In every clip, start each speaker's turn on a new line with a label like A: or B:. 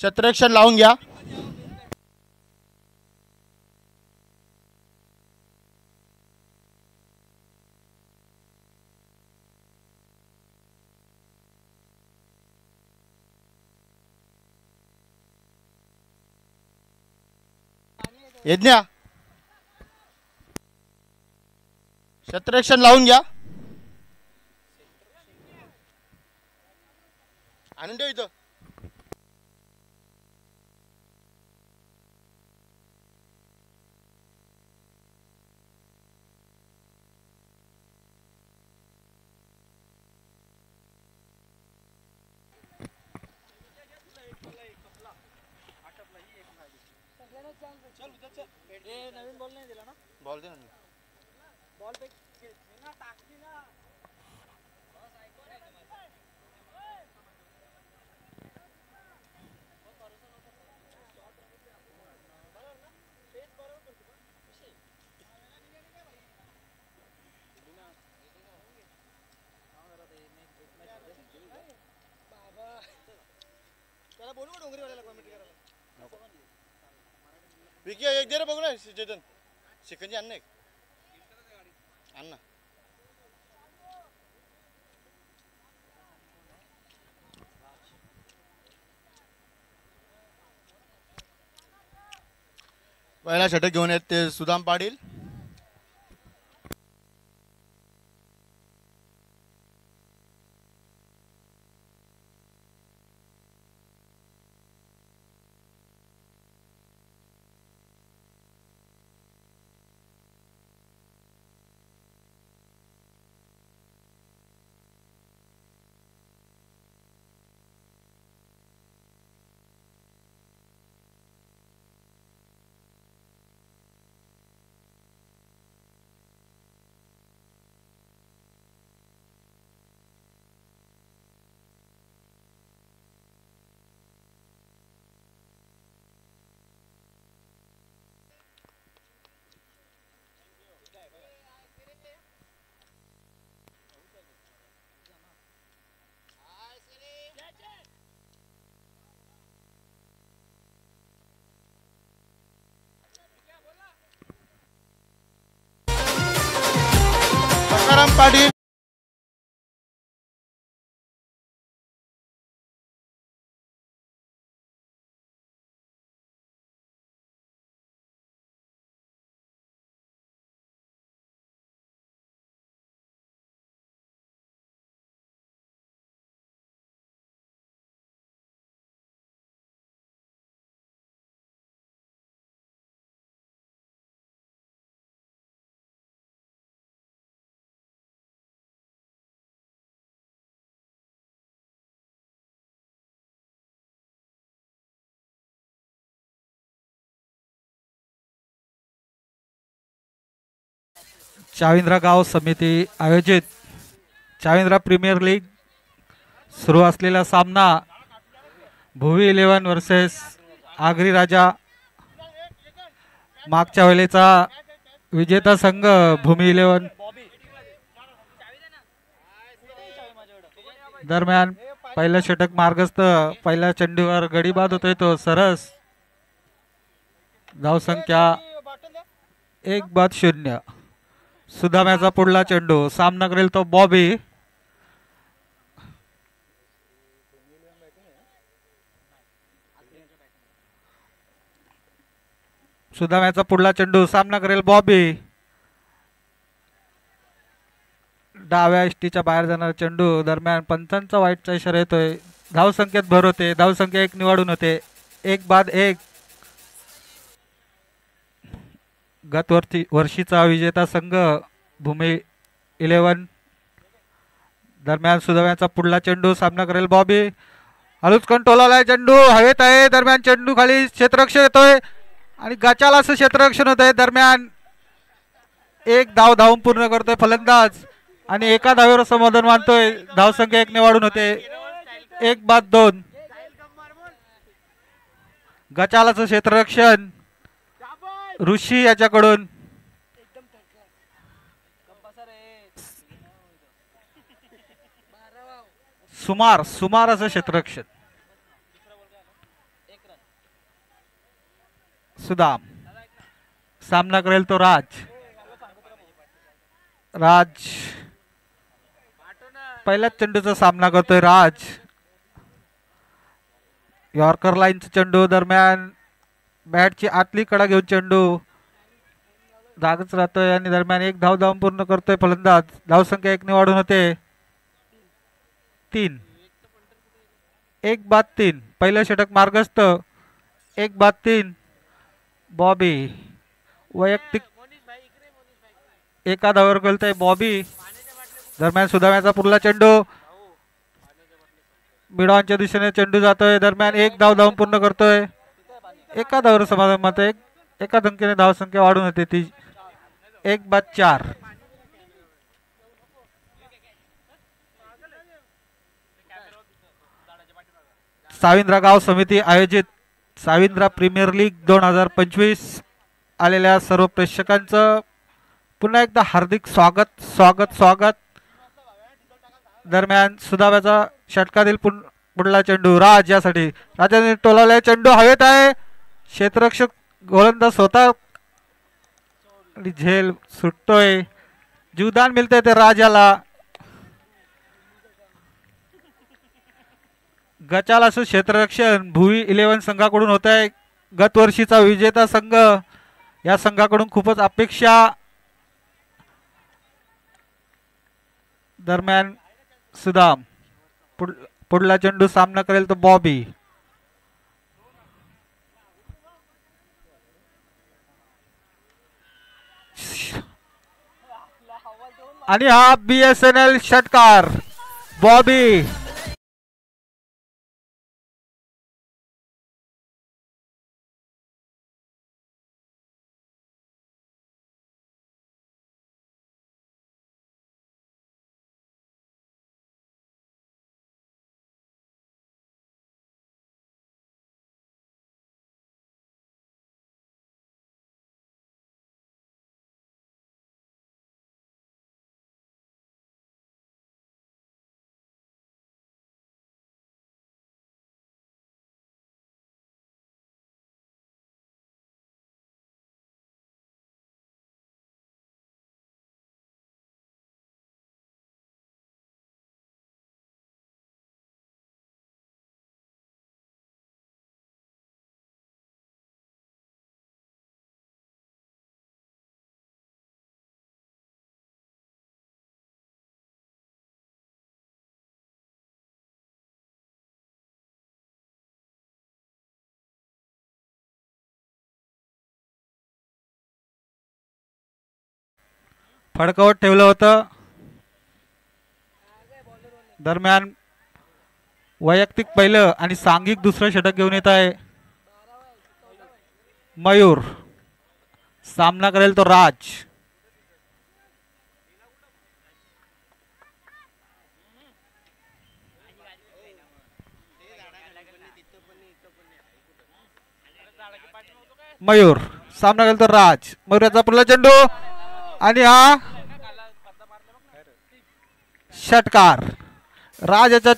A: क्षेत्ररक्षण लावून घ्या. यज्ञा क्षेत्ररक्षण लावून घ्या. आणून ठेव इथं.
B: नवीन बॉल नाही दिला ना.
A: बॉल दे ना.
B: बॉल पे ना टाकली ना. त्याला बोलू डोंगरीवाल्याला कॉमेंट्री करायला.
A: विकी एक दे रे बघू ना. चेतन शिकंजी आण ना. एक आण ना. पहिला षटक घेऊन येत ते सुदाम पाटील. सकाराम पाटील
C: चाविंद्रा गाव समिती आयोजित चाविंद्रा प्रीमियर लीग सुरू असलेला सामना भुवी 11 वर्सेस आगरी राजा. मागच्या वेळेचा विजेता संघ भूमी 11. दरम्यान पहिलं षटक मार्गस्थ. पहिल्या चेंडूवर गडी बाद होतोय तो सरस. धावसंख्या 1-0. सुदाम्याचा पुढला चेंडू. सामना करेल तो बॉबी. सुदाम्याचा पुढला चेंडू. सामना करेल बॉबी. डाव्या इष्टीच्या बाहेर जाणारा चेंडू. दरम्यान पंचांचा वाईटचा इशारा येतोय. धावसंख्येत भर होते. धावसंख्या 1 निवडून होते. 1-1. गत वर्षीचा विजेता संघ भूमी 11. दरम्यान सुदाम्याचा पुढला चेंडू. सामना करेल बॉबी. हळूच कंट्रोल आलाय. चेंडू हवेत आहे. दरम्यान चेंडू खाली क्षेत्ररक्षण येतोय आणि गचाला असं क्षेत्ररक्षण होत आहे. दरम्यान एक धाव धावून पूर्ण करतोय फलंदाज आणि एका धावेवर समाधान मानतोय. धावसंख्या 1 निवडून होते. 1-2. गचालाचं क्षेत्ररक्षण ऋषी याच्याकडून. सुमार असं क्षेत्ररक्षण. सुदाम. सामना करेल तो राज. राज पहिल्याच चेंडूचा सामना करतोय राज. यॉर्कर लाईनचा चेंडू दरम्यान बॅटची आतली कडा घेऊन चेंडू जागच राहतोय आणि दरम्यान एक धाव धाव पूर्ण करतोय फलंदाज. धावसंख्या 1 ने वाढून होते 3. 1-3. पहिलं षटक मार्गस्थ. 1-3. बॉबी वैयक्तिक एका धावावर गेलतोय बॉबी. दरम्यान सुदाम्याचा पुरला चेंडू मिडॉनच्या दिशेने चेंडू जातोय. दरम्यान एक धाव धावून पूर्ण करतोय. एका धावावर समाधान मत. एका धमकीने धावसंख्या वाढून होते ती 1-4. साविंद्रा गाव समिती आयोजित साविंद्रा प्रीमियर लीग 2025 आलेल्या सर्व प्रेक्षकांचं पुन्हा एकदा हार्दिक स्वागत स्वागत स्वागत. दरम्यान सुदाम्याचा षटकातील पुढला चेंडू राज यासाठी. राजाने टोलावला चेंडू हवेत आहे. क्षेत्ररक्षक गोलंदाज स्वतः झेल सुटतोय. जीवदान मिळतंय ते राजाला. गचाल असं क्षेत्ररक्षण भुवी 11 संघाकडून होत आहे. गत वर्षीचा विजेता संघ या संघाकडून खूपच अपेक्षा. दरम्यान सुदाम पुढला चेंडू सामना करेल तो बॉबी. आणि हा BSNL षटकार बॉबी. फडकावत ठेवलं होतं. दरम्यान वैयक्तिक पहिलं आणि सांघिक दुसरं षटक घेऊन येत आहे मयूर. सामना करेल तो राज. मयूर सामना करेल तो राज. मयूर याचा पुढला चेंडू आणि हा षटकार राजाचा.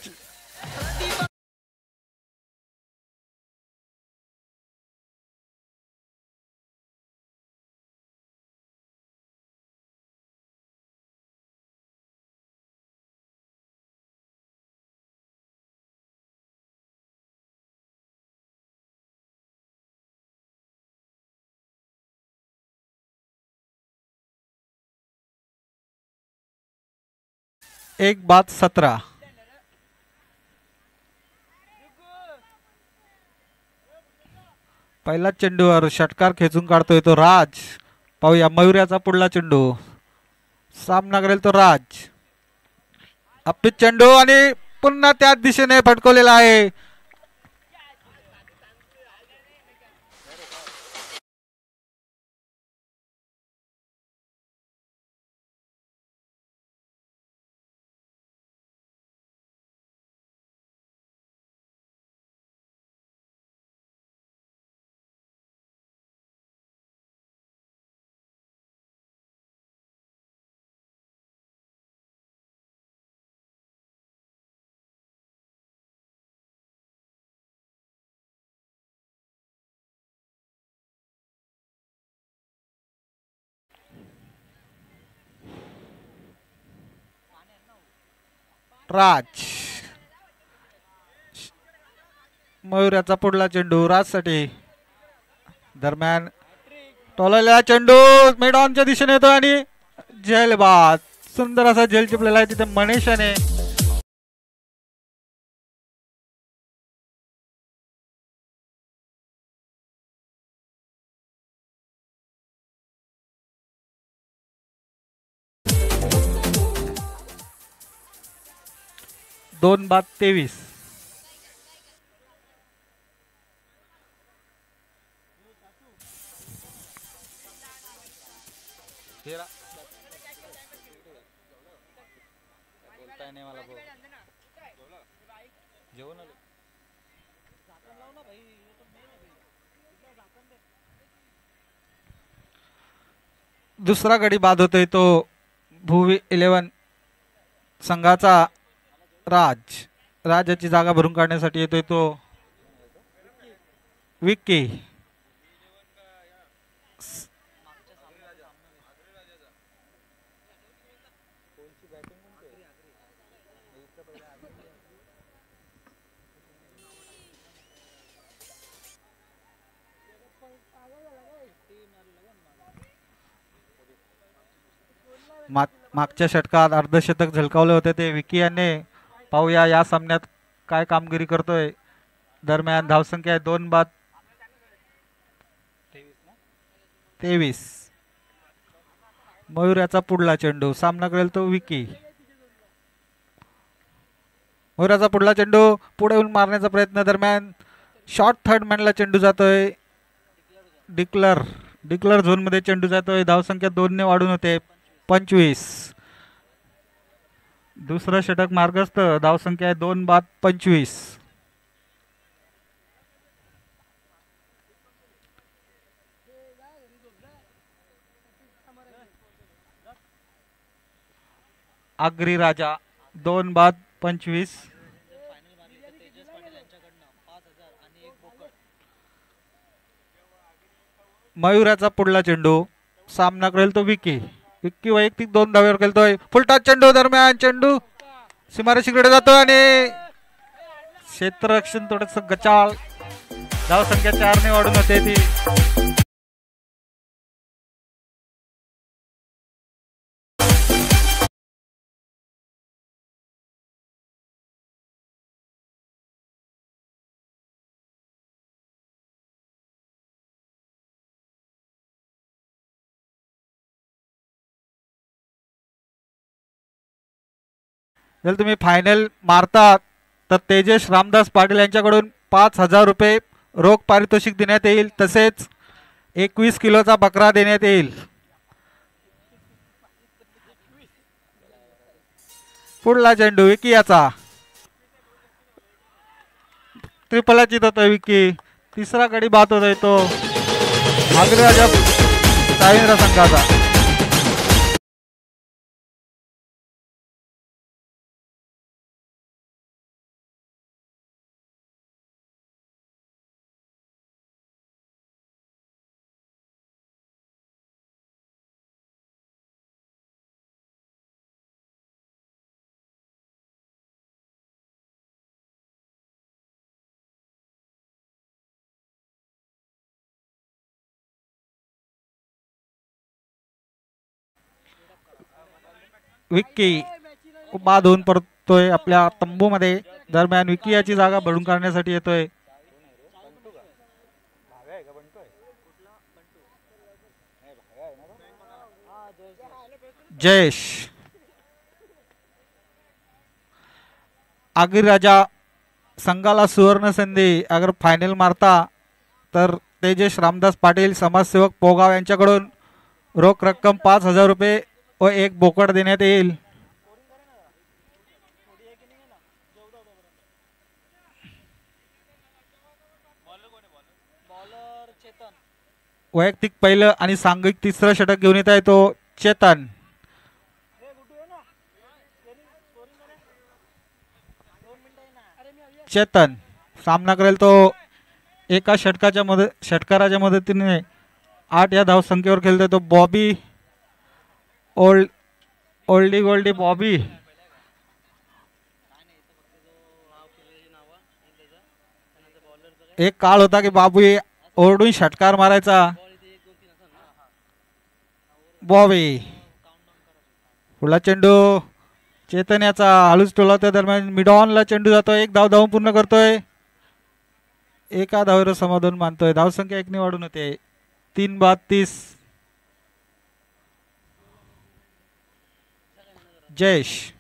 C: एक बाद 17. पहिला चेंडूवर षटकार खेचून काढतोय तो राज. पाहूया मयुर्याचा पुढला चेंडू. सामना करेल तो राज. अप्पित चेंडू आणि पुन्हा त्याच दिशेने फटकवलेला आहे. राज. मयूराचा पुढला चेंडू राजसाठी. दरम्यान टोललेला चेंडू मिड ऑनच्या दिशेने येतो आणि झेल बाद. सुंदर असा झेल चिपलेला आहे तिथे मनीषाने. दोन बाद 23. बोलताय नाही मला जेवण आलो. दुसरा गडी बाद होतोय तो भुवी 11 संघाचा राजाची जागा भरून काढण्यासाठी येतोय तो विक्की. मागच्या षटकात अर्धशतक झळकावले होते ते विकी यांनी. पाहूया या सामन्यात काय कामगिरी करतोय. दरम्यान धावसंख्या 2 बाद 23. मयूराचा पुढला चेंडू सामना करेल तो विकी. मयूराचा पुढला चेंडू पुढे येऊन मारण्याचा प्रयत्न. दरम्यान शॉर्ट थर्ड मॅनला चेंडू जातोय. डिक्लर झोन मध्ये चेंडू जातोय. धावसंख्या 2 ने वाढून होते 25. दुसरं षटक मार्गस्थ. धावसंख्या 2 बाद 25. आगरी राजा 2 बाद 25. मयूराचा पुढला चेंडू सामना करेल तो विकी. विक्की वैयक्तिक 2 धावेवर खेळतोय. फुलटॉस चेंडू. दरम्यान चेंडू सीमारेषेकडे जातो आणि क्षेत्ररक्षण थोडस गचाळ. धावसंख्या 4 ने वाढून होते ती. जर तुम्ही फायनल मारता तर तेजस रामदास पाटील यांच्याकडून 5,000 रुपये रोख पारितोषिक देण्यात येईल. तसेच 21 किलोचा बकरा देण्यात येईल. पुढला चेंडू विकी याचा. त्रिफलाचीत होतोय विकी. तिसरा गडी बाद होतोय तो आग्रराजा साईंद्र संघाचा. विक्की बाद होऊन परतोय आपल्या तंबूमध्ये. दरम्यान विकी याची जागा भरून काढण्यासाठी येतोय जयेश. आगरी राजा संघाला सुवर्ण संधी. अगर फायनल मारता तर तेजस रामदास पाटील समाजसेवक पोगाव यांच्याकडून रोख रक्कम 5,000 रुपये व 1 बोकड देण्यात येईल. वैयक्तिक पहिलं आणि सांघिक तिसरं षटक घेऊन येत आहे तो चेतन. सामना करेल तो एका षटकाराच्या मदतीने 8 या धावसंख्येवर खेळतोय तो बॉबी. ओल्डी गोल्डी बॉबी एक काळ होता की बाबू ओरडून षटकार मारायचा. बॉबी पुढला चेंडू चैतन्याचा हळूच टोलावत्या दरम्यान मिडॉनला चेंडू जातोय. एक धाव धावून पूर्ण करतोय. एका धावेवर समाधान मानतोय. धावसंख्या 1 ने वाढून होते 3-30. जयेश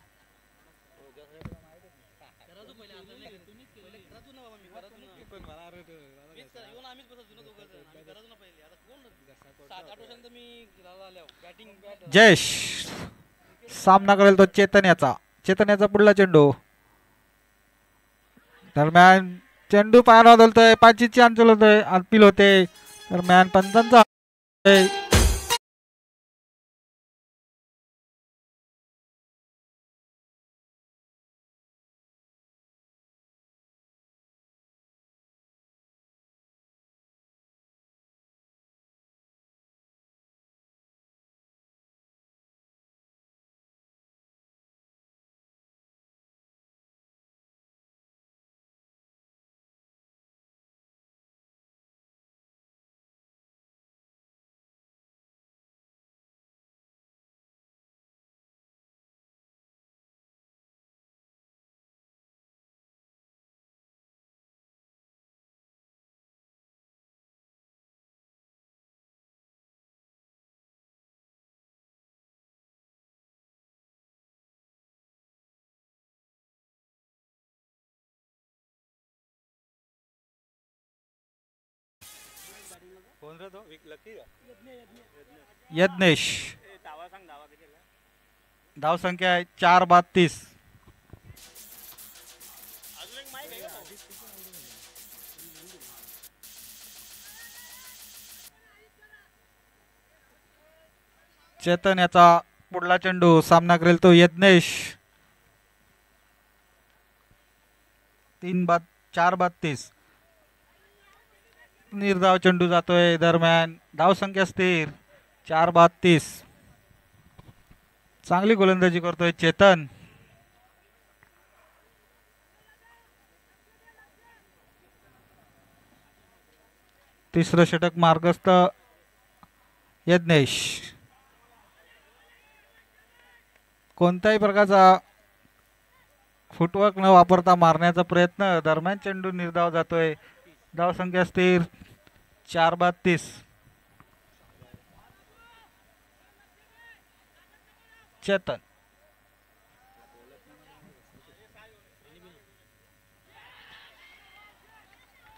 C: जयेश सामना करेल तो चैतन्याचा. चैतन्याचा पुढला चेंडू दरम्यान चेंडू पायावर बदलतोय. 5ची अंचल होतोय. अपील होते दरम्यान पंचांचा यज्ञेश. धावसंख्या आहे 4-32. चेतन याचा पुढला चेंडू सामना करेल तो यज्ञेश. 4-32. निर्धाव चेंडू जातोय दरम्यान धावसंख्या स्थिर 4-32. चांगली गोलंदाजी करतोय चेतन. तिसरं षटक मार्गस्थ यज्ञेश. कोणत्याही प्रकारचा फुटवर्क न वापरता मारण्याचा प्रयत्न दरम्यान चेंडू निर्धाव जातोय. धावसंख्या स्थिर 4-32. चेतन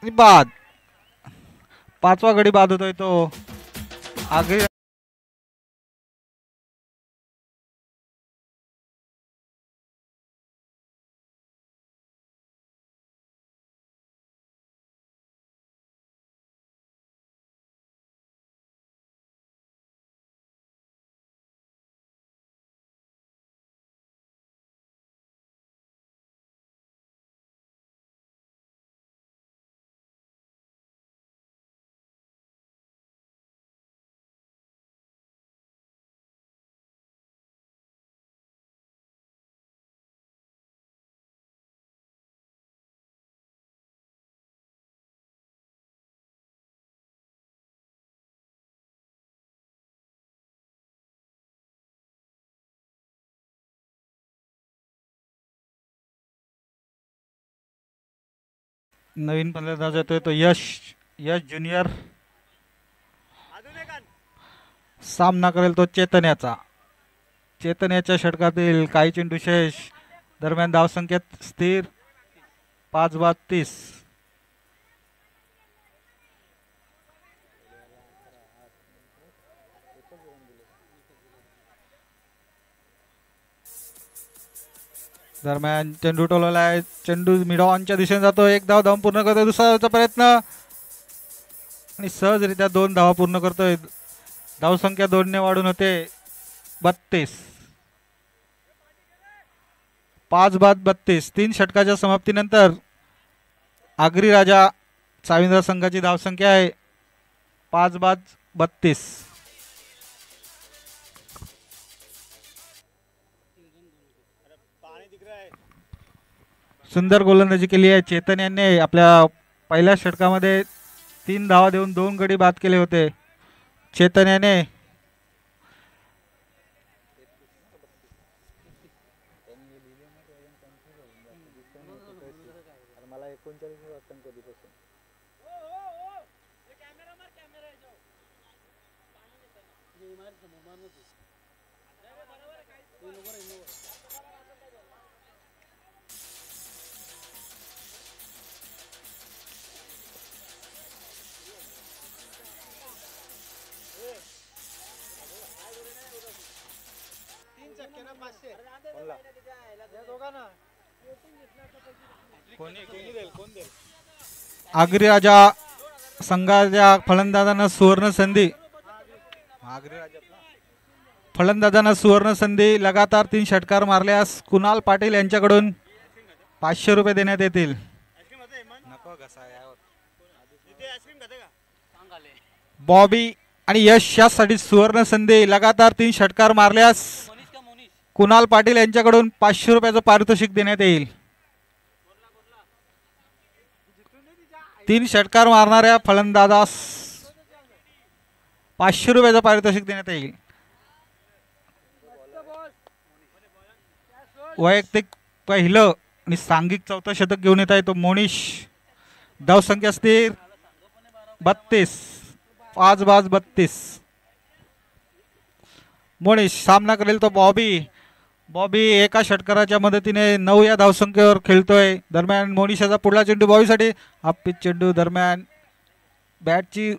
C: बाद. 5वा गडी बाद होतोय तो आगरी. नवीन फलंदाज येतोय तो यश ज्युनियर. सामना करेल तो चैतन्याचा. चैतन्याच्या षटकातील काही चेंडू शेष दरम्यान धावसंख्येत स्थिर 5-32. दरम्यान चेंडू टोलवला आहे. चेंडू मिडॉनच्या दिशेने जातो. एक धाव धाव पूर्ण करतोय. दुसरा धावचा प्रयत्न आणि सहजरित्या 2 धावा पूर्ण करतोय. धावसंख्या 2 ने वाढून होते 32. 5-32. 3 षटकाच्या समाप्तीनंतर आगरी राजा चाविंद्र संघाची धावसंख्या आहे 5-32. सुंदर गोलंदाजी केली आहे चेतन यांनी आपल्या पहिल्या षटकामध्ये 3 धावा देऊन 2 गडी बाद केले होते. चेतन याने
A: मला 39 वाजता कधीपासून
C: आगरी राजा संघाच्या फलंदाजांना सुवर्ण संधी लगातार 3 षटकार मारल्यास कुणाल पाटील यांच्याकडून 500 रुपये देण्यात येतील. बॉबी आणि यश यासाठी सुवर्ण संधी लगातार 3 षटकार मारल्यास कुणाल पाटील यांच्याकडून 500 रुपयाचं पारितोषिक देण्यात येईल. 3 षटकार मारणाऱ्या फलंदाजास 500 रुपयाचं पारितोषिक देण्यात येईल. वैयक्तिक पहिलं आणि सांघिक चौथं शतक घेऊन येत आहे तो मोनिश. धावसंख्या स्थिर 32. 5-32. मोनिश सामना करेल तो बॉबी एका षटकाराच्या मदतीने 9 या धावसंख्येवर खेळतोय. दरम्यान मोनिशाचा पुढला चेंडू बॉबीसाठी हाफ पिच चेंडू दरम्यान बॅटची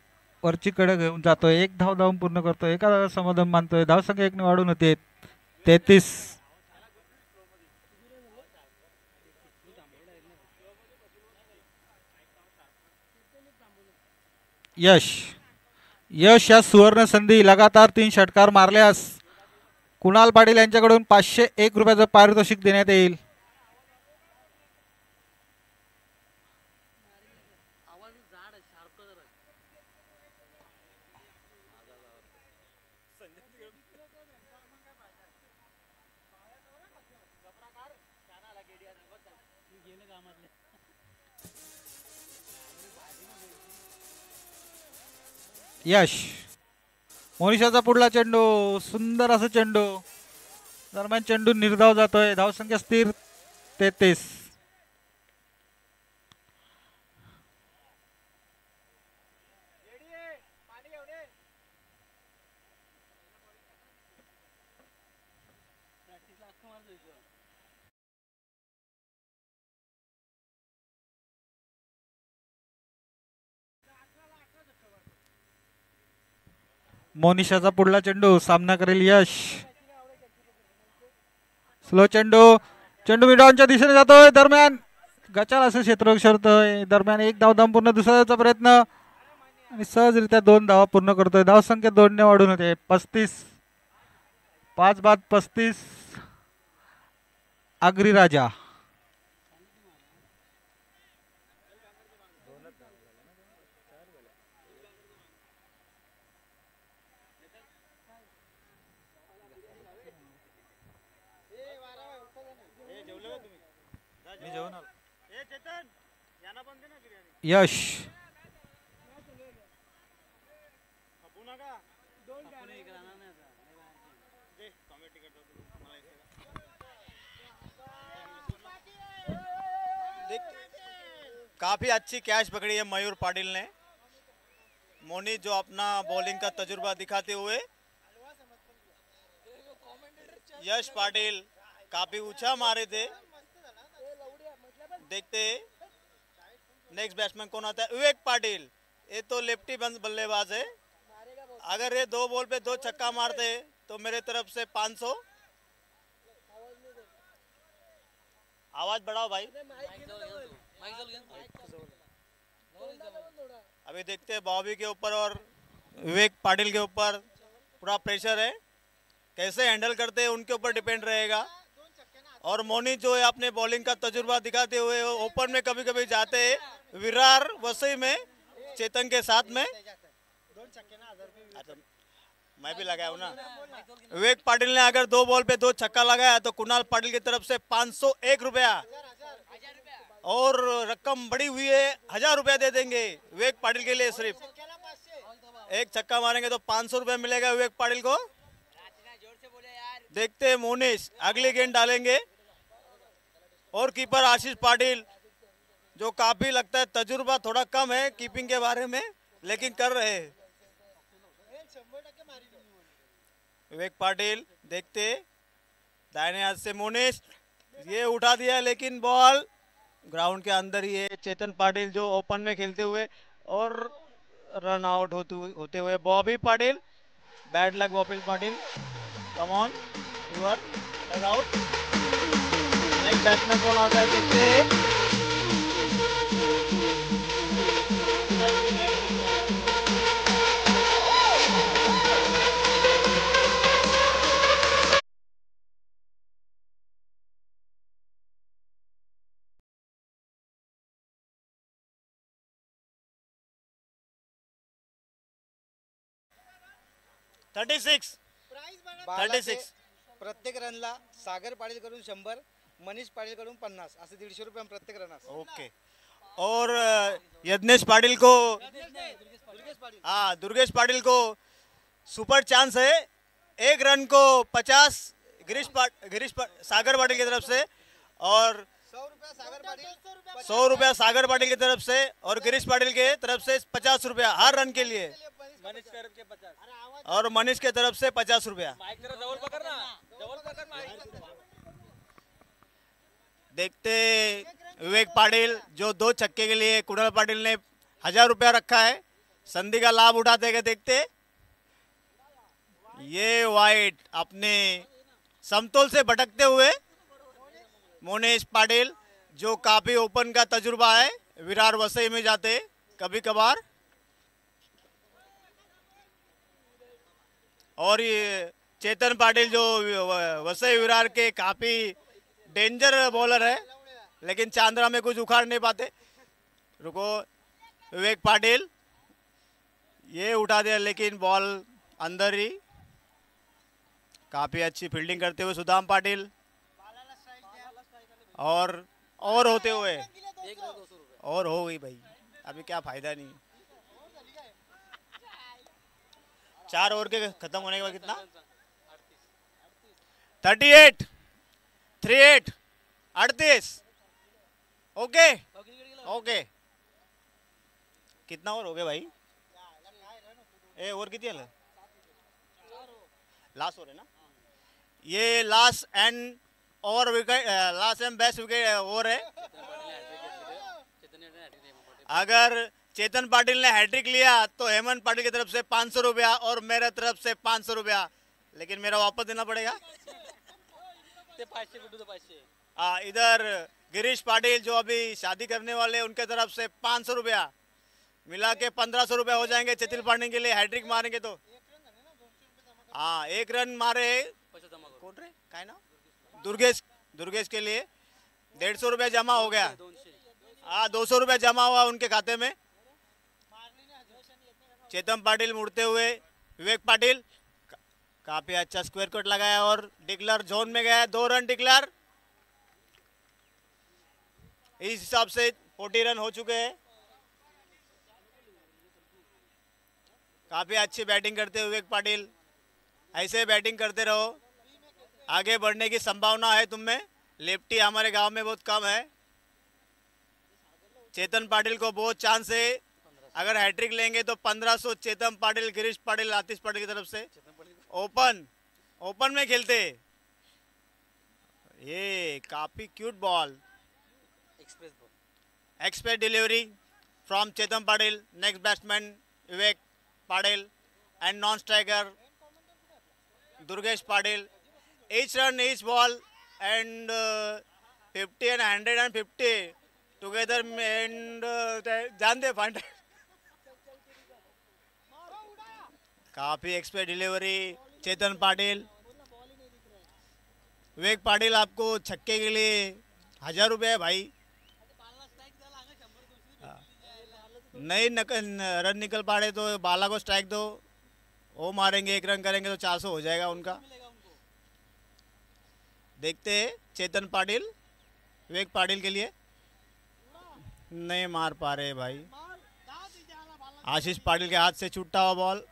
C: वरची कडे घेऊन जातोय. 1 धाव धावून पूर्ण करतोय. एका धावात समाधान मानतोय. धावसंख्या 1 ने वाढून होते 33. यश या सुवर्ण संधी लगातार 3 षटकार मारल्यास कुणाल पाटील यांच्याकडून 501 रुपयाचं पारितोषिक देण्यात येईल. यश मोनिशाचा पुढला चेंडू सुंदर असं चेंडू दरम्यान चेंडू निर्धाव जातोय. धावसंख्या स्थिर 33. मोनिशाचा पुढला चेंडू सामना करेल यश. स्लो चेंडू मिडॉनच्या दिशेने जातोय. दरम्यान गचाल असं क्षेत्र शरतोय. दरम्यान 1 धाव धावून दुसऱ्याचा प्रयत्न आणि सहजरित्या 2 धावा पूर्ण करतोय. धावसंख्या 2 ने वाढून होते 35. 5-35. आगरी राजा यश
A: काफी अच्छी कैच पकड़ी है मयूर पाटिल ने. मोनी जो अपना बॉलिंग का तजुर्बा दिखाते हुए यश पाटिल काफी ऊंचा मारे थे. देखते नेक्स्ट बैट्समैन कौन आता है. विवेक पाटिल ये तो लेफ्टी बल्लेबाज है. अगर ये 2 बॉल पे 2 छक्का मारते तो मेरे तरफ से 500. आवाज बढ़ाओ भाई. अभी देखते हैं बॉबी के ऊपर और विवेक पाटिल के ऊपर पूरा प्रेशर है. कैसे हैंडल करते हैं उनके ऊपर डिपेंड रहेगा. और मोनी जो है अपने बॉलिंग का तजुर्बा दिखाते हुए ओपन में कभी कभी जाते हैं. विरार वसई में चेतन के साथ में मैं भी लगाया हूँ ना. विवेक पाटिल ने अगर 2 बॉल पे 2 छक्का लगाया तो कुणाल पाटिल की तरफ से 501 रुपया और रकम बड़ी हुई है, 1000 रुपया दे देंगे विवेक पाटिल के लिए। सिर्फ एक छक्का मारेंगे तो 500 रुपया मिलेगा विवेक पाटिल को। देखते हैं मोनिश अगली गेंद डालेंगे। और कीपर आशीष पाटिल, जो काफी लगता है तजुर्बा थोड़ा कम है कीपिंग के बारे में, लेकिन कर रहे हैं। विवेक पाटिल देखते, दाहिने हाथ से मोनिश, ये उठा दिया लेकिन बॉल ग्राउंड के अंदर ही है। चेतन पाटिल जो ओपन में खेलते हुए और रन आउट होते हुए Bobby Patil, bad luck Bobby Patil, come on you are dug out. Next batsman कौन आता है देखते हैं। थर्टी सिक्स
B: प्रत्येक रनला सागर पाटील कडून 100, मनीष पाटील कडून 50, असे 150 रुपये प्रत्येक रनास।
A: ओके। और यज्ञेश पाटिल को, हाँ दुर्गेश पाटिल को सुपर चांस है। एक रन को 50 सागर पाटिल की तरफ से और 100 रुपया सागर पाटिल की तरफ से और गिरीश पाटिल के तरफ से 50 रुपया हर रन के लिए। और मनीष के तरफ से 50 रुपया। देखते विवेक पाटिल जो 2 छक्के के लिए कुणाल पाटिल ने 1000 रुपया रखा है, संधि का लाभ उठाते हैं। देखते ये वाइड अपने समतोल से भटकते हुए मोनिश पाटिल, जो काफी ओपन का तजुर्बा है, विरार वसई में जाते कभी कभार। और ये चेतन पाटिल जो वसई विरार के काफी डेंजर बॉलर है, लेकिन चांद्रा में कुछ उखाड़ नहीं पाते। रुको, विवेक पाटिल ये उठा दिया लेकिन बॉल अंदर ही। काफी अच्छी फील्डिंग करते हुए सुदाम पाटिल और होते हुए और हो गई भाई, अभी क्या फायदा नहीं। 4 ओवर के खत्म होने के बाद कितना 38 38 38। ओके ओके, कितना ओवर हो गया भाई? ए ओवर कितनी है? लास्ट ओवर है ना ये? Last end over wicket, last end best wicket over है। अगर चेतन पाटिल ने हैट्रिक लिया तो हेमंत पाटिल की तरफ से 500 रुपया और मेरे तरफ से 500 रुपया, लेकिन मेरा वापस देना पड़ेगा। इधर गिरीश पाटिल जो अभी शादी करने वाले उनके तरफ से 500 रुपया, मिला के 1500 रुपया हो जाएंगे चेतन पाटिल के लिए। हैट्रिक मारेंगे तो हाँ, 1 रन मारे कौन रे काय ना दुर्गेश के लिए 150 रुपया जमा हो गया। हाँ 200 रुपया जमा हुआ उनके खाते में। चेतन पाटिल मुड़ते हुए, विवेक पाटिल काफी अच्छा स्क्वायर कट लगाया और डिक्लर जोन में गया। 2 रन डिक्लर। इस हिसाब से 40 रन हो चुके हैं। काफी अच्छी बैटिंग करते हुए विवेक पाटिल, ऐसे बैटिंग करते रहो, आगे बढ़ने की संभावना है तुम में। लेफ्टी हमारे गांव में बहुत कम है। चेतन पाटिल को बहुत चांस है, अगर हैट्रिक लेंगे तो 1500 चेतन पाटिल, गिरीश पाटिल, आतिश पाटिल की तरफ से। ओपन में खेलते। ये काफी cute ball, express delivery from Chetan Patil. Next batsman Vivek Patil and non striker Durgesh Patil. Each run, each ball, and 50 and 150 together and जान दे फाइंड। काफी एक्सपर्ट डिलीवरी चेतन पाटिल। विवेक पाटिल आपको छक्के के लिए 1000 रुपये है भाई। नहीं रन निकल पाड़े तो बाला को स्ट्राइक दो, वो मारेंगे, 1 रन करेंगे तो 400 हो जाएगा उनका। देखते हैं चेतन पाटिल विवेक पाटिल के लिए। नहीं मार पा रहे भाई। आशीष पाटिल के हाथ से छूटा हुआ बॉल,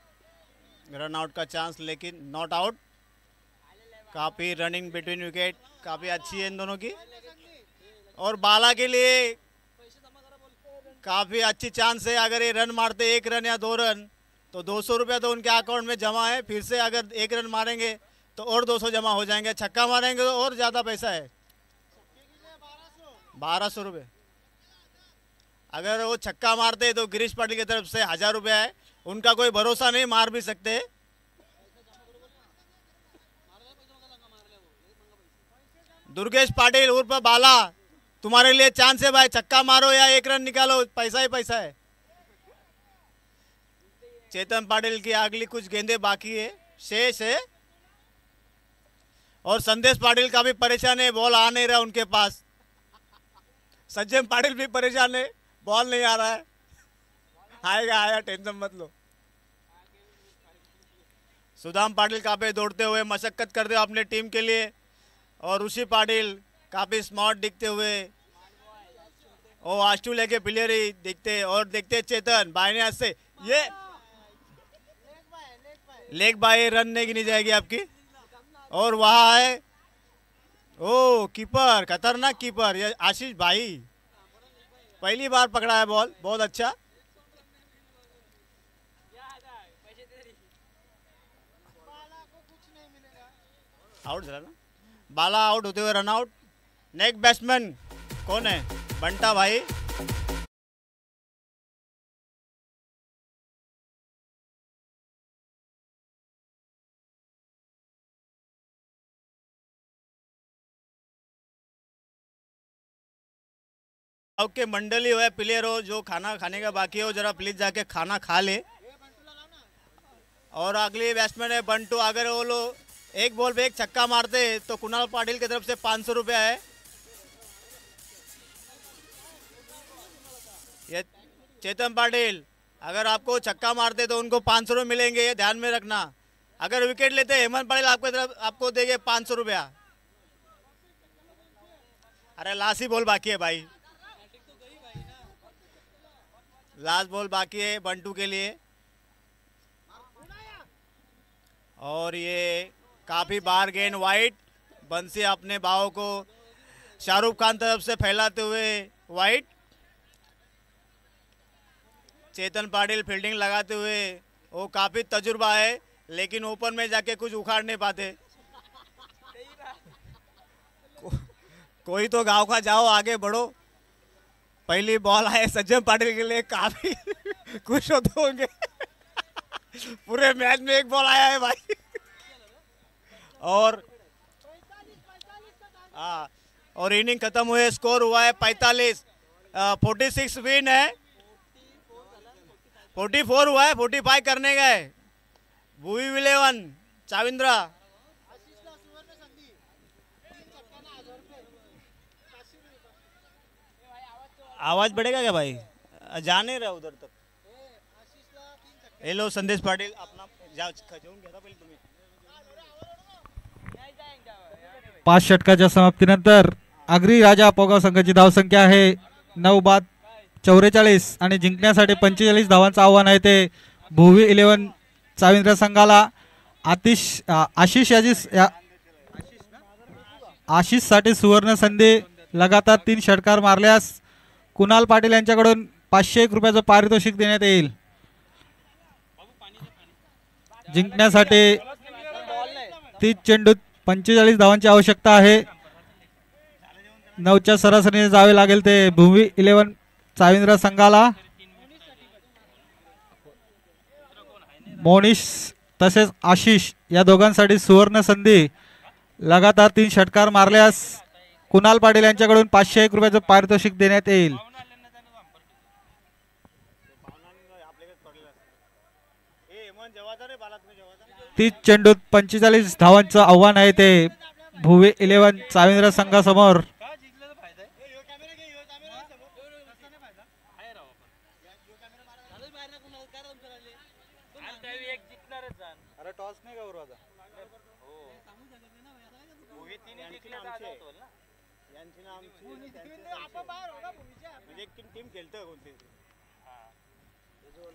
A: रन आउट का चांस लेकिन नॉट आउट। काफ़ी रनिंग बिटवीन विकेट काफ़ी अच्छी है इन दोनों की, और बाला के लिए काफ़ी अच्छी चांस है। अगर ये रन मारते 1 रन या 2 रन तो 200 रुपया तो उनके अकाउंट में जमा है। फिर से अगर 1 रन मारेंगे तो और 200 जमा हो जाएंगे, छक्का मारेंगे तो और ज़्यादा पैसा है, 1200 रुपये। अगर वो छक्का मारते तो गिरीश पाटिल की तरफ से 1000 रुपया है। उनका कोई भरोसा नहीं, मार भी सकते हैं। दुर्गेश पाटिल उर्फ बाला, तुम्हारे लिए चांस है भाई, छक्का मारो या 1 रन निकालो, पैसा ही पैसा है। चेतन पाटिल की अगली कुछ गेंदे बाकी है, शेष है, और संदेश पाटिल का भी परेशान है, बॉल आ नहीं रहा उनके पास। सज्जन पाटिल भी परेशान है, बॉल नहीं आ रहा है। आएगा आया, टेंशन मत लो। सुदाम पाटिल काफी दौड़ते हुए मशक्कत करते हुए अपने टीम के लिए, और ऋषि पाटिल काफी स्मार्ट दिखते हुए, और ऑस्ट्रेलिया के प्लेयर ही दिखते, और देखते चेतन बाईं हाथ से ये लेग बाय, रन नहीं जाएगी आपकी। और वहाँ है ओ कीपर, खतरनाक कीपर, ये आशीष भाई पहली बार पकड़ा है बॉल, बहुत अच्छा। आउट झाला ना, बाला आउट होते हुए रन आउट। नेक्स्ट बैट्समैन कौन है? बंटा भाई। के मंडली हो या प्लेयर हो, जो खाना खाने का बाकी हो जरा प्लीज जाके खाना खा ले। और अगली बैट्समैन है बंटू। अगर वो लोग एक बॉल पे एक छक्का मारते तो कुणाल पाटिल की तरफ से 500 रुपया है। ये चेतन पाटिल, अगर आपको छक्का मारते तो उनको 500 रुपये मिलेंगे, ये ध्यान में रखना। अगर विकेट लेते हेमंत पाटिल आपको तरफ आपको देंगे 500 रुपया। अरे लास्ट ही बॉल बाकी है भाई, लास्ट बॉल बाकी है बंटू के लिए। और ये काफी बार गेंद वाइड, बंसी अपने बाहों को शाहरुख खान तरफ से फैलाते हुए वाइड। चेतन पाटिल फील्डिंग लगाते हुए, वो काफी तजुर्बा है लेकिन ओपन में जाके कुछ उखाड़ नहीं पाते। कोई तो गांव का जाओ, आगे बढ़ो। पहली बॉल आए सज्जन पाटिल के लिए, काफी खुश होते होंगे। पूरे मैच में एक बॉल आया है भाई। और और इनिंग खत्म हुए, स्कोर हुआ है 45। 46 विन है, 44 हुआ है, 45 करने गए। भुवी विलेवन चाविंद्रा। आवाज बढ़ेगा क्या भाई? जा नहीं रहा उधर तक। हेलो संदेश पाटिल, अपना जाओ खजून घ्या पहिले तुम्ही।
C: 5 षटकाच्या समाप्तीनंतर आगरी राजा पोगाव संघाची धावसंख्या आहे 9 बाद 44 आणि जिंकण्यासाठी 45 धावांचं आव्हान आहे ते भुवी 11 चाविंद्र संघाला। आशिष साठी सुवर्ण संधी, लगातार 3 षटकार मारल्यास कुणाल पाटील यांच्याकडून 501 रुपयाचं पारितोषिक देण्यात येईल। जिंकण्यासाठी 30 चेंडूत 45 धावांची आवश्यकता आहे। 9च्या सरासरीने जावे लागेल ते भूमी 11 चाविंद्र संघाला। मोनिश तसेच आशिष या दोघांसाठी सुवर्ण संधी, लगातार 3 षटकार मारल्यास कुणाल पाटील यांच्याकडून 501 रुपयाचं पारितोषिक देण्यात येईल। 30 चेंडूत 45 धावांचं आव्हान आहे ते भुवी 11 चाविंद्र संघासमोर।
A: म्हणजे टीम खेळतोय कोणती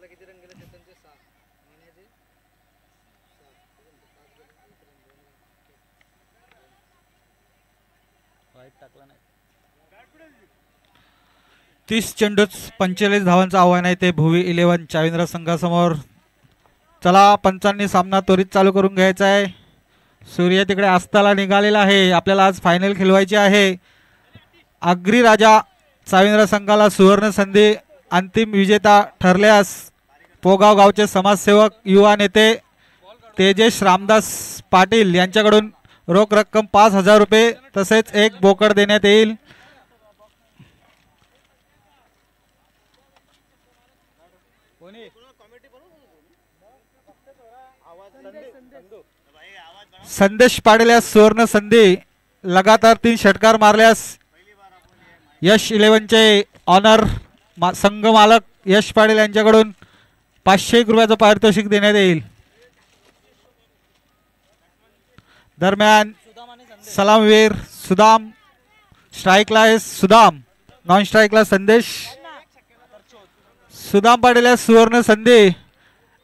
B: किती रन गेले चेतनचे 6 महिन्याचे
C: 30 चेंडूत 45 धावांचं आव्हान आहे ते भुवी 11 चाविंद्र संघासमोर. चला पंचांनी सामना त्वरित चालू करून घ्यायचा आहे. सूर्य तिकडे अस्ताला निघालेला आहे. आपल्याला आज फायनल खेळवायची आहे. आगरी राजा चाविंद्र संघाला सुवर्ण संधी. अंतिम विजेता ठरल्यास पोगाव गावचे समाजसेवक युवा नेते तेजेश रामदास पाटील यांच्याकडून रोख रक्कम 5,000 रुपये तसेच एक बोकड देण्यात येईल. संदेश पाटील या सुवर्ण संधी. लगातार 3 षटकार मारल्यास यश 11चे ऑनर संघ मालक यश पाटील यांच्याकडून 501 रुपयाचं पारितोषिक देण्यात येईल. दरम्यान सलामवीर सुदाम, स्ट्राईकला आहे सुदाम, नॉन स्ट्राईकला संदेश. सुदाम पाटील या सुवर्ण संधी.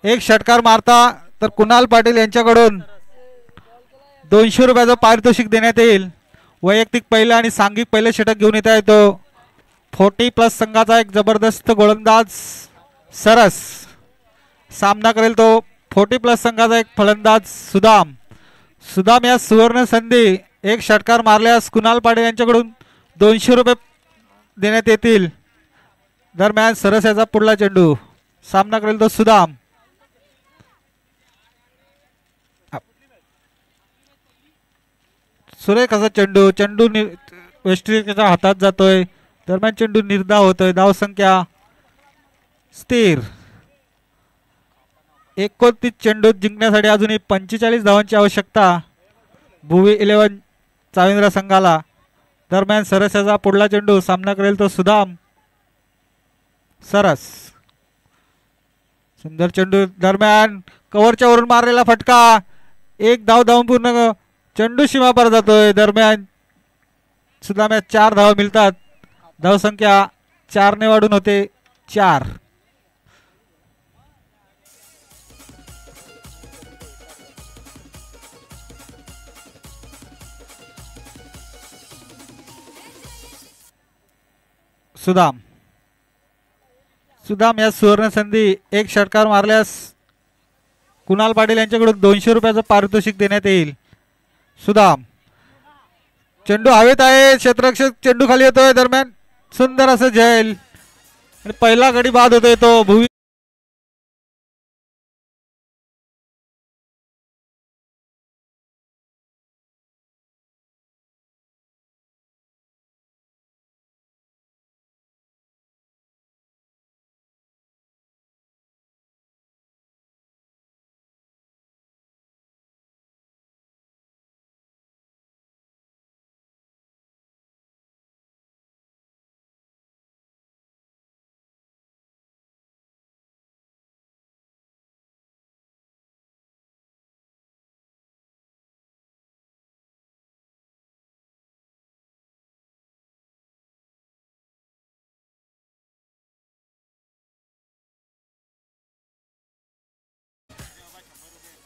C: एक षटकार मारता तर कुणाल पाटील यांच्याकडून 200 रुपयाचं पारितोषिक देण्यात येईल. वैयक्तिक पहिलं आणि सांघिक पहिलं षटक घेऊन येता येतो 40+ संघाचा एक जबरदस्त गोलंदाज सरस. सामना करेल तो 40+ संघाचा एक फलंदाज सुदाम. सुदाम या सुवर्ण संधी. एक षटकार मारल्यास कुणाल पाटील यांच्याकडून 200 रुपये देण्यात येतील. दरम्यान सरस याचा पुढला चेंडू. सामना करेल तो सुदाम. सुरेख असा चेंडू. चेंडू वेस्ट इंडिजच्या हातात जातोय. दरम्यान चेंडू निर्धाव होतोय. धावसंख्या स्थिर. 29 चेंडूत जिंकण्यासाठी अजूनही 45 धावांची आवश्यकता भुवी 11 चाविंद्र संघाला. दरम्यान सरस याचा पुढला चेंडू. सामना करेल तो सुदाम. सरस सुंदर चेंडू. दरम्यान कव्हरच्या वरून मारलेला फटका. एक धाव धावून पूर्ण. चेंडू सीमा पार जातोय. दरम्यान सुदाम या 4 धावा मिळतात. धावसंख्या 4 ने वाढून होते 4. सुदाम. सुदाम या सुवर्ण संधी. एक षटकार मारल्यास कुणाल पाटील यांच्याकडून 200 रुपयाचं पारितोषिक देण्यात येईल. सुदाम. चेंडू हवेत आहे. क्षेत्ररक्षक चेंडू खाली येतोय. दरम्यान सुंदर असं झेल आणि पहिला गडी बाद होतोय तो भुवी.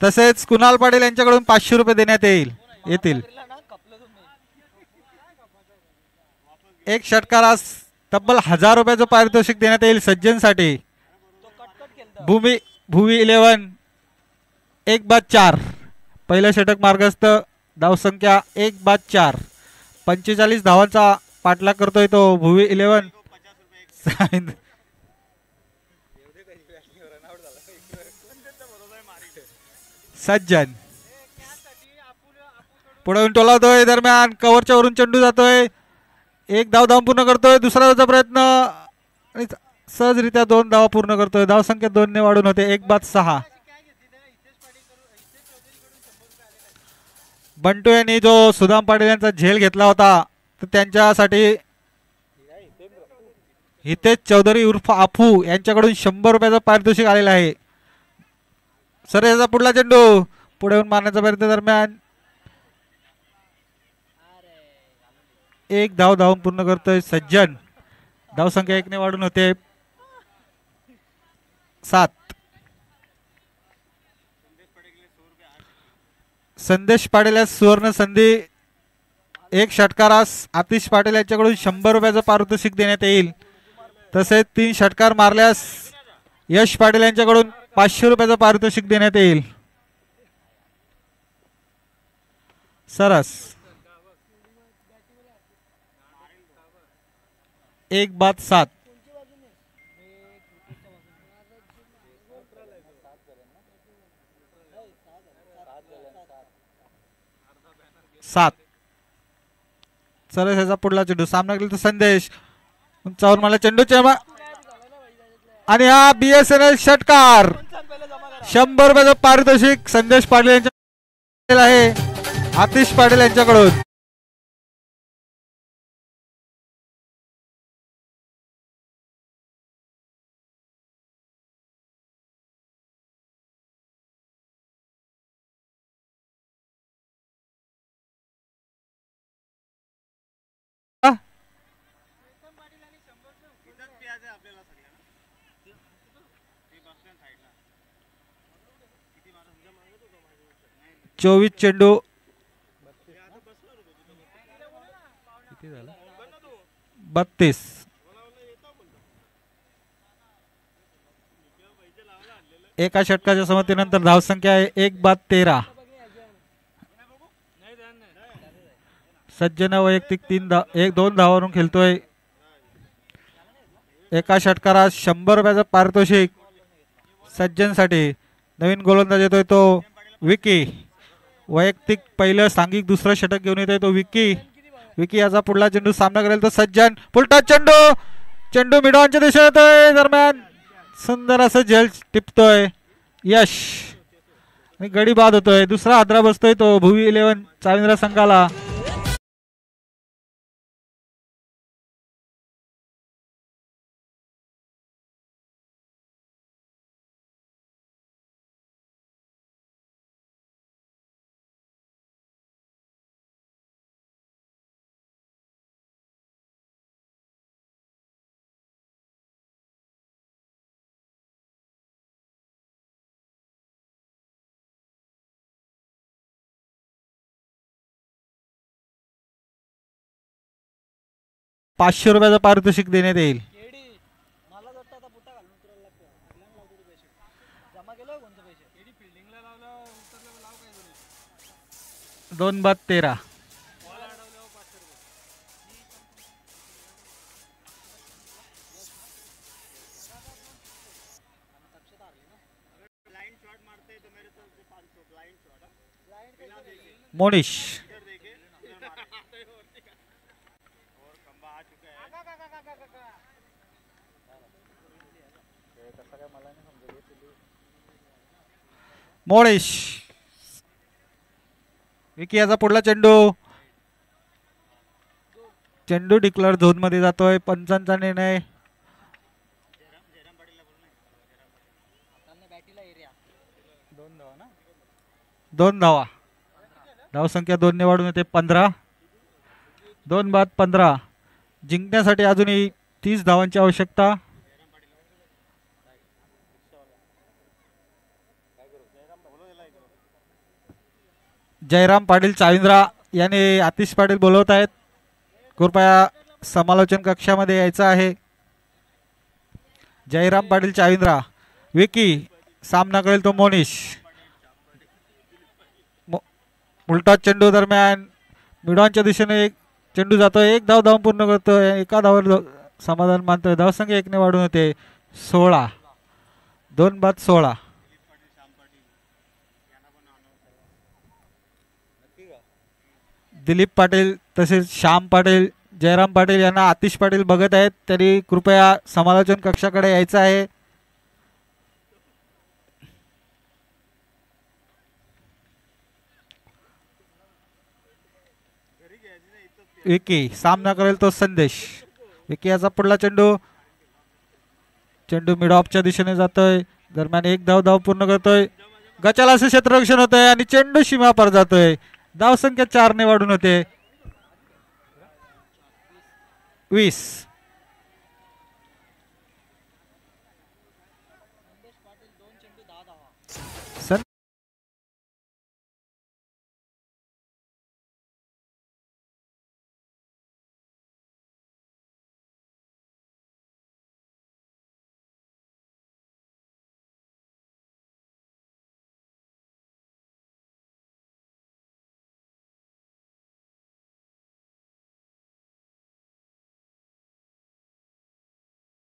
C: तसेच कुणाल पाटील यांच्याकडून 500 रुपये देण्यात येतील. एक षटकारास तब्बल 1000 रुपयाचं पारितोषिक देण्यात येईल सज्जनसाठी. भुवी 11 1/4. पहिलं षटक मार्गस्थ. धावसंख्या 1/4. 45 धावांचा पाठलाग करतोय तो भुवी 11. सज्जन पुढे टोलावतोय. दरम्यान कव्हरच्या वरून चेंडू जातोय. एक धाव धाव पूर्ण करतोय. दुसरा धावचा प्रयत्न आणि सहजरित्या 2 धावा पूर्ण करतोय. धावसंख्या 2 ने वाढून होते 1/6. बंटू यांनी जो सुदाम पाटील यांचा झेल घेतला होता तर त्यांच्यासाठी हितेश चौधरी उर्फ आफू यांच्याकडून 100 रुपयाचं पारितोषिक आलेलं आहे. सर याचा पुढला चेंडू. पुढे येऊन मारण्याचा प्रयत्न. दरम्यान एक धाव धावून पूर्ण करतोय सज्जन. धावसंख्या 1 ने वाढून होते 7. संदेश पाटील या सुवर्ण संधी. एक षटकारास आतिश पाटील यांच्याकडून 100 रुपयाचं पारितोषिक देण्यात येईल. तसेच 3 षटकार मारल्यास यश पाटील यांच्याकडून 500 रुपयाचं पारितोषिक देण्यात येईल. सरस 1-7. सरस याचा पुढला चेंडू. सामना केला तो संदेश. उंचावरून मला चेंडूच्या आणि हा BSNL षटकार. 100 रुपयाचं पारितोषिक संदेश पाटील यांच्या आहे आतिश पाटील यांच्याकडून. चोवीस चेंडू 32. एका षटकाच्या समतीनंतर धावसंख्या आहे 1-13. सज्जन वैयक्तिक 2 धावावरून खेळतोय. एका षटकारात 100 रुपयाचं पारितोषिक सज्जनसाठी. नवीन गोलंदाज येतोय तो विकी. वैयक्तिक पहिलं सांघिक दुसरं षटक घेऊन येतोय तो विकी. विकी याचा पुढला चेंडू. सामना करेल तो सज्जन. पुलटा चेंडू मिडॉनच्या दिशेने येतोय. दरम्यान सुंदर असं झेल टिपतोय यश आणि गडी बाद होतोय. दुसरा हादरा बसतोय तो भुवी 11 चाविंद्रा संघाला. ₹500 रुपयाचं पारितोषिक देण्यात येईल. 2-13. मोनिश मोळेश. विकी याचा पुढला चेंडू डिक्लेअर झोन मध्ये जातोय. पंचांचा निर्णय. 2 धावा. धावसंख्या 2 ने वाढून येते 15. 2-15. जिंकण्यासाठी अजूनही 30 धावांची आवश्यकता. जयराम पाटील चाविंद्रा याने आतिश पाटील बोलवत आहेत. कृपया समालोचन कक्षामध्ये यायचं आहे. जयराम पाटील चाविंद्रा. विकी. सामना करेल तो मोनिश. उलटा चेंडू. दरम्यान मिडॉनच्या दिशेने एक चेंडू जातोय. 1 धाव धावून पूर्ण करतोय. एका धावावर समाधान मानतोय. धावसंख्या 1 ने वाढून होते 16. 2-16. दिलीप पाटील तसेच श्याम पाटील जयराम पाटील यांना आतिश पाटील बघत आहेत. तरी कृपया समालोचन कक्षाकडे यायचं आहे. विकी. सामना करेल तो संदेश. विकी याचा पुढला चेंडू मिड ऑफच्या दिशेने जातोय. दरम्यान 1 धाव पूर्ण करतोय. गचाला असं क्षेत्ररक्षण होतंय आणि चेंडू सीमा पार जातोय. धावसंख्या 4 ने वाढून होते 20. सन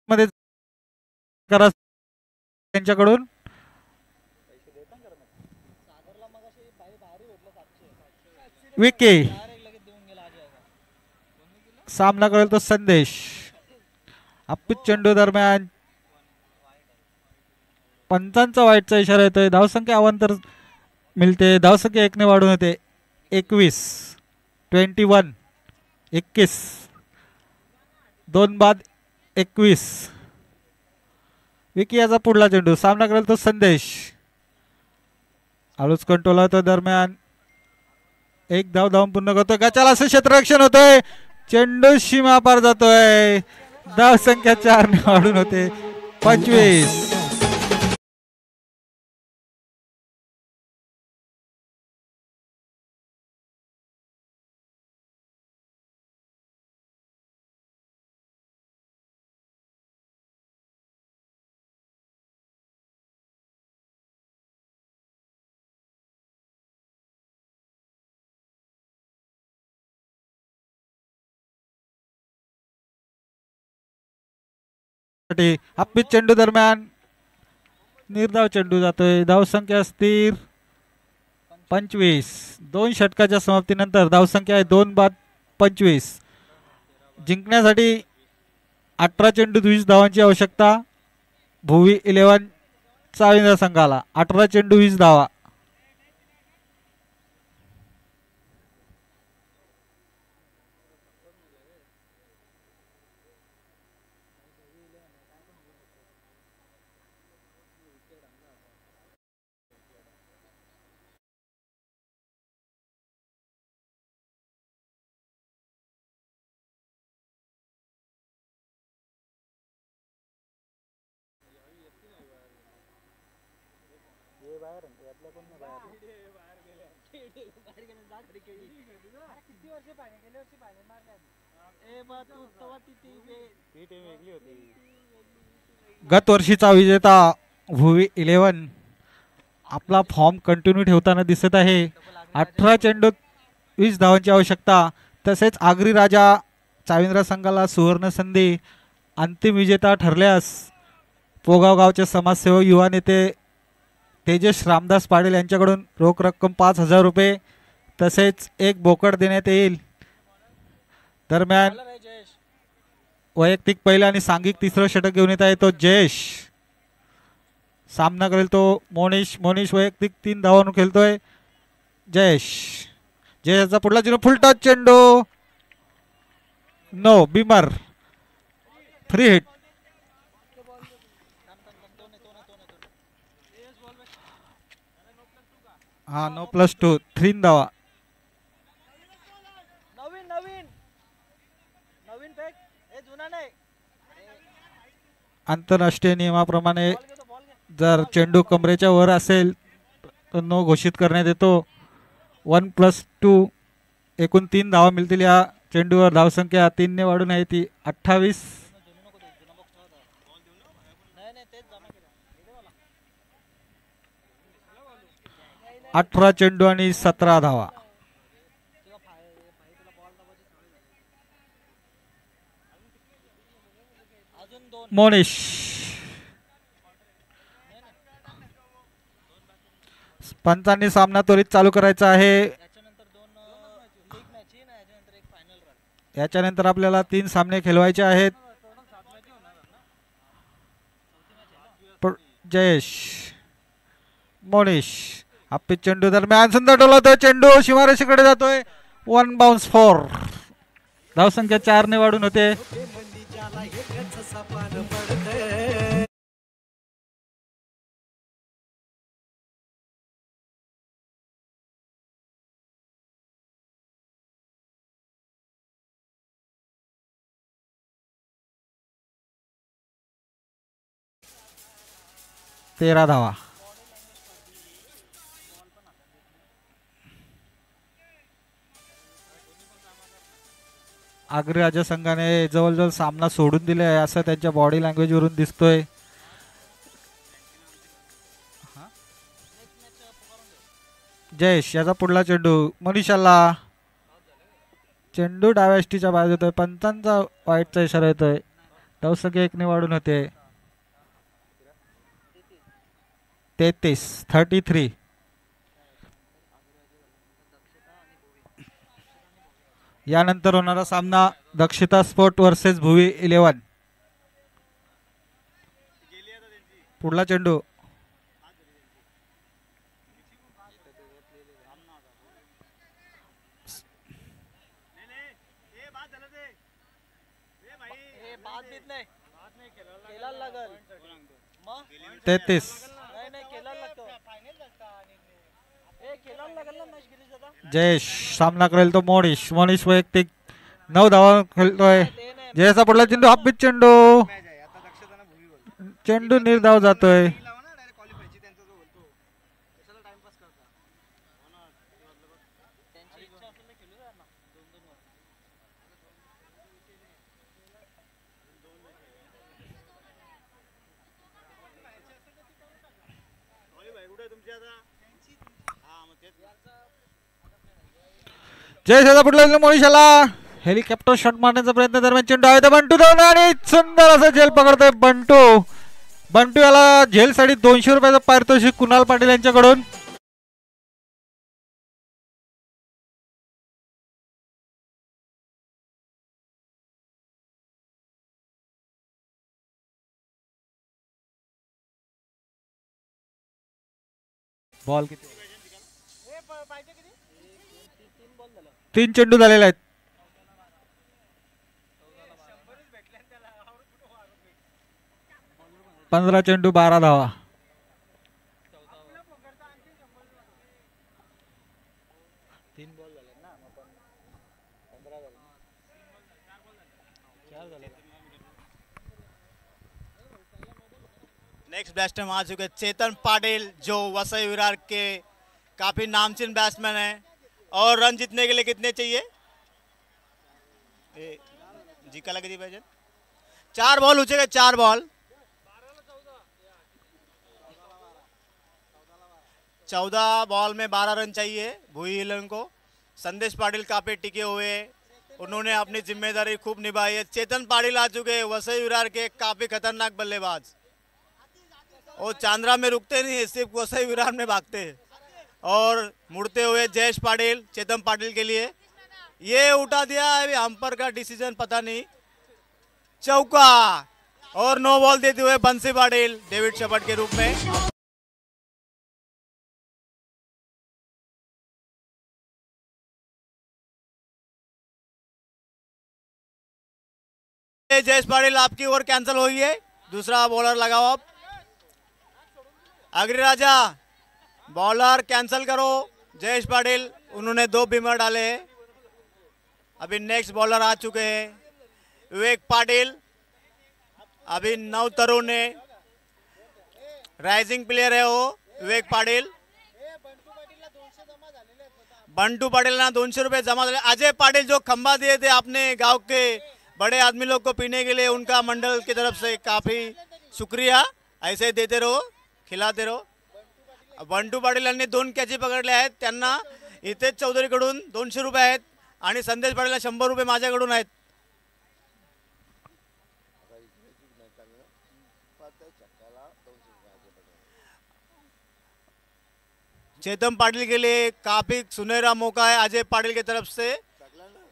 C: मध्ये करा त्यांच्याकडून. विकी सामना करेल तो संदेश. अप्पी चेंडू दरम्यान पंचांचा वाईटचा इशारा येतोय. धावसंख्या अवांतर मिळते. धावसंख्या 1 ने वाढून होते 21. 21. 21. 2 बाद 21. विकी याचा पुढला चेंडू. सामना करेल तो संदेश. आळूच कंट्रोल होतो दरम्यान. एक धाव धावून पूर्ण करतोय. गचाला असं क्षेत्ररक्षण होतोय. चेंडू सीमा पार जातोय. धाव संख्या 4 ने वाढून होते 25. अप्पी चेंडू दरम्यान निर्धाव चेंडू जातोय. धावसंख्या स्थिर 25. 2 षटकाच्या समाप्तीनंतर धावसंख्या आहे 2 बाद 25. जिंकण्यासाठी 18 चेंडूत 20 धावांची आवश्यकता. भुवी 11 चाविंद्र संघाला 18 चेंडू 20 धावा. गत वर्षीचा विजेता भुवी 11 आपला फॉर्म कंटिन्यू ठेवताना दिसत आहे. 18 चेंडूत 20 धावांची आवश्यकता. तसेच आगरी राजा चाविंद्र संघाला सुवर्ण संधी. अंतिम विजेता ठरल्यास पोगाव गावचे समाजसेवक युवा नेते तेजस रामदास पाटील यांच्याकडून रोख रक्कम 5,000 रुपये तसेच एक बोकड देण्यात येईल. दरम्यान वैयक्तिक पहिला आणि सांघिक तिसरं षटक घेऊन येत आहे तो जयेश. सामना करेल तो मोनिश. मोनिश वैयक्तिक 3 धावांवर खेळतोय. जयेश. जयेशचा पुढला चेंडू फुलटॉस चेंडू. नो बिमर. 3 हिट. हा नो +2. 3 धावा. आंतरराष्ट्रीय नियमाप्रमाणे जर चेंडू कमरेच्या वर असेल तर नो घोषित करण्यात येतो. 1+2 एकूण 3 धावा मिळतील या चेंडूवर. धावसंख्या 3 ने वाढून आहे ती 28. 18 चेंडू आणि 17 धावा. मोनिश. पंचांनी सामना त्वरित चालू करायचा आहे. याच्यानंतर आपल्याला 3 सामने खेळवायचे आहेत. जयेश. मोनिश. अप्पी चेंडू दरम्यान सुंदर डोलवतोय. चेंडू सीमारेषेकडे जातोय. 1 बाउन्स 4. धावसंख्या 4 ने वाढून होते 13 धावा. अग्रराजा संघाने जवळजवळ सामना सोडून दिले आहे असं त्यांच्या बॉडी लँग्वेज वरून दिसतोय. जयेश याचा पुढला चेंडू मनीषाला. चेंडू डाव्या यष्टीच्या बाजू येतोय. पंचांचा वाईटचा इशारा येतोय. धावसंख्या 1 ने वाढून होते 33. यानंतर होणारा सामना दक्षिता स्पोर्ट वर्सेस भुवी 11. पुढला चेंडू तेहतीस. जयेश सामना करेल तो मोनिश वैयक्तिक 9 धावा खेळतोय. जयेशचा पुढला चेंडू हाफिज चेंडू. चेंडू निर्धाव जातोय. जयेशचा पुढला मोनिशाला हेलिकॉप्टर शॉट मारण्याचा प्रयत्न दरम्यान चेंडू आहे बंटू धावून आणि सुंदर असं झेल पकडतोय बंटू याला झेलसाठी 200 रुपयाचं पारितोषिक कुणाल पाटील यांच्याकडून. बॉल किती 3 चेंडू झालेले आहेत. पंधरा चेंडू 12 धावा.
A: नेक्स्ट बैट्समैन आ चुके चेतन पाटिल जो वसई विरार के काफी नामचीन बैट्समैन है. और रन जीतने के लिए कितने चाहिए? जी का लगे भाई 4 बॉल उचेगा 4 बॉल 14 बॉल में 12 रन चाहिए भुई 11 को. संदेश पाटिल काफी टिके हुए, उन्होंने अपनी जिम्मेदारी खूब निभाई है. चेतन पाटिल आ चुके वसई विरार के काफी खतरनाक बल्लेबाज. और चांद्रा में रुकते नहीं, सिर्फ वसई विरार में भागते हैं. और मुड़ते हुए जयेश पाटिल चेतन पाटिल के लिए ये उठा दिया. अभी अंपायर का डिसीजन पता नहीं. चौका और 9 बॉल देते हुए बंसी पाटिल डेविड शेपर्ड के रूप में. जयेश पाटिल आपकी ओवर कैंसिल हुई है. दूसरा बॉलर लगाओ आप. अग्रराजा बॉलर कैंसिल करो. जयेश पाटिल उन्होंने 2 बीमर डाले हैं. अभी नेक्स्ट बॉलर आ चुके हैं विवेक पाटिल. अभी 9 तरुण है, राइजिंग प्लेयर है वो विवेक पाटिल. बंटू पाटिल ना 200 रुपये जमा झाले. अजय पाटिल जो खंबा दिए थे आपने गांव के बड़े आदमी लोग को पीने के लिए, उनका मंडल की तरफ से काफी शुक्रिया. ऐसे देते रहो, खिलाते रहो. बंटू पाटील यांनी 2 कॅची पकडले आहेत. त्यांना हितेश चौधरीकडून 200 रुपये आहेत आणि संदेश पाटीलला 100 रुपये माझ्याकडून आहेत. चेतन पाटिल के लिए काफी सुनहरा मौका है अजय पाटिल की तरफ से.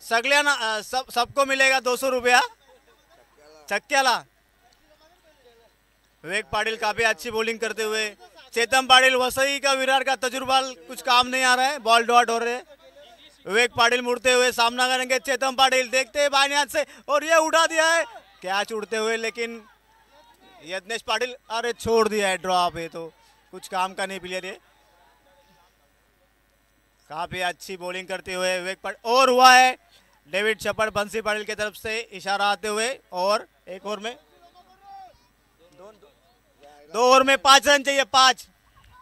A: सगळ्यांना सबको मिलेगा 200 रुपया छक्क्याला. विवेक पाटिल काफी अच्छी बॉलिंग करते हुए. चेतन पाटिल वसई का विरार का तजुर्बा कुछ काम नहीं आ रहा है. बॉल डॉट हो रहे. विवेक पाटिल मुड़ते हुए सामना करेंगे. चेतन पाटिल देखते हैं बाएं हाथ से और ये उठा दिया है कैच उड़ते हुए. लेकिन यज्ञेश पाटिल अरे छोड़ दिया है ड्रॉप. है तो कुछ काम का नहीं प्लेयर है. काफी अच्छी बॉलिंग करते हुए विवेक पाटिल. और हुआ है डेविड शेपर्ड बंसी पाटिल की तरफ से इशारा आते हुए. और एक ओवर में 2 ओवर में 5 रन चाहिए, 5।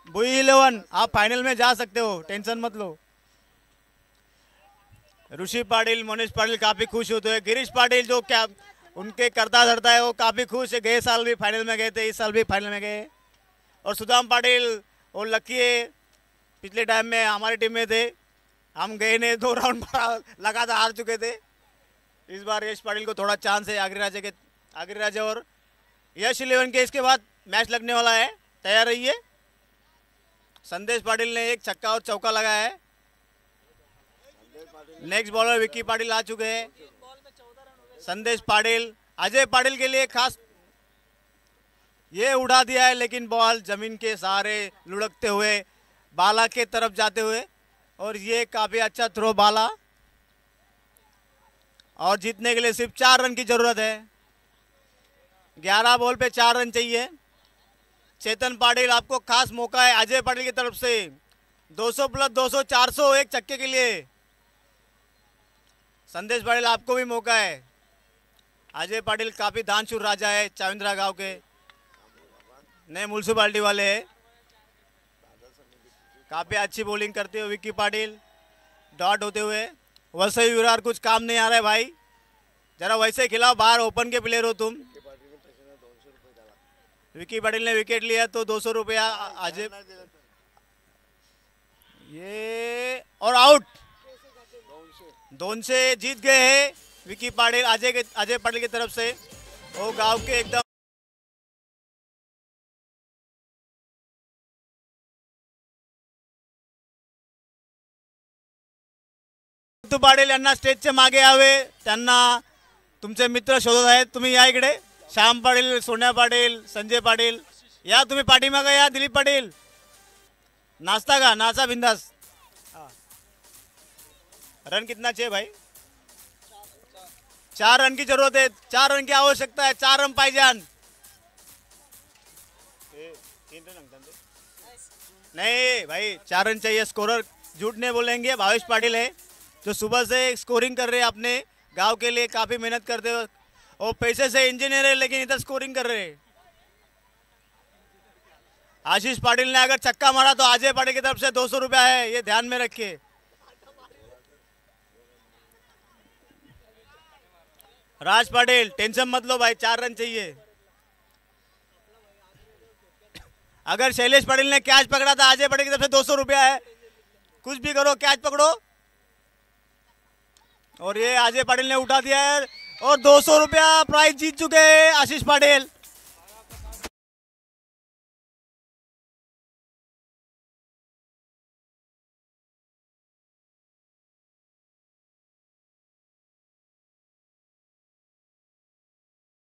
A: बुई 11, आप फाइनल में जा सकते हो, टेंशन मत लो। ऋषि पाटिल, मनीष पाटिल काफी खुश होते हैं। गिरीश पाटिल जो क्या उनके करता धरता है वो काफी खुश है। गए साल भी फाइनल में गए थे, इस साल भी फाइनल में गए। और सुदाम पाटिल वो लकी है, पिछले टाइम में हमारी टीम में थे, हम गए नहीं, 2 राउंड लगातार हार चुके थे। इस बार यश पाटिल को थोड़ा चांस है आगरे राजा और यश 11 के। इसके बाद मैच लगने वाला है, तैयार रहिए। संदेश पाटिल ने एक छक्का और चौका लगाया है। नेक्स्ट बॉलर विक्की पाटिल आ चुके हैं। संदेश पाटिल, अजय पाटिल के लिए खास ये उड़ा दिया है, लेकिन बॉल जमीन के सहारे लुढ़कते हुए बाला के तरफ जाते हुए, और ये काफी अच्छा थ्रो बाला। और जीतने के लिए सिर्फ 4 रन की जरूरत है। 11 बॉल पे 4 रन चाहिए। चेतन पाटिल, आपको खास मौका है अजय पाटिल की तरफ से। 200 प्लस 200, 400 एक छक्के के लिए। संदेश पाटिल, आपको भी मौका है। अजय पाटिल काफी दानशूर राजा है, चाविंद्रा गांव के नए म्यूनसिपालिटी वाले हैं। काफी अच्छी बॉलिंग करते हुए विक्की पाटिल डॉट होते हुए। वैसे विराट कुछ काम नहीं आ रहा है भाई, जरा वैसे खिलाओ, बाहर ओपन के प्लेयर हो तुम। विक्की पाटिल ने विकेट लिया तो 200 रुपया अजय, ये और आउट। 2 से जीत गए हैं विक्की पाटिल अजय पाटिल की तरफ से। वो गांव के एकदम पाटिल यांना स्टेजच्या मागे यावे, त्यांना तुमचे मित्र शोधत आहेत। तुम्ही या इकडे, श्याम पाटिल, सोन्या पाटिल, संजय पाटिल, या तुम्ही पाठीमागे या। दिलीप पाटिल, नाश्ता का नाचा बिंदास। रन कितना चाहिए भाई? 4 रन की जरूरत है, 4 रन की आवश्यकता है। 4 रन पाहिजे। नहीं भाई, 4 रन चाहिए। स्कोरर झूठ नहीं बोलेंगे, भावेश पाटिल है जो सुबह से स्कोरिंग कर रहे हैं अपने गांव के लिए, काफी मेहनत करते हो। और पैसे से इंजीनियर है, लेकिन इधर स्कोरिंग कर रहे हैं। आशीष पाटिल ने अगर छक्का मारा तो अजय पाटिल की तरफ से 200 रुपया है, ये ध्यान में रखिए। राज पाटिल, टेंशन मत लो भाई, 4 रन चाहिए। अगर शैलेश पाटिल ने कैच पकड़ा था, अजय पाटिल की तरफ से 200 रुपया है। कुछ भी करो, कैच पकड़ो। और ये अजय पाटिल ने उठा दिया है और 200 रुपया प्राइज जीत चुके हैं आशीष पाटिल।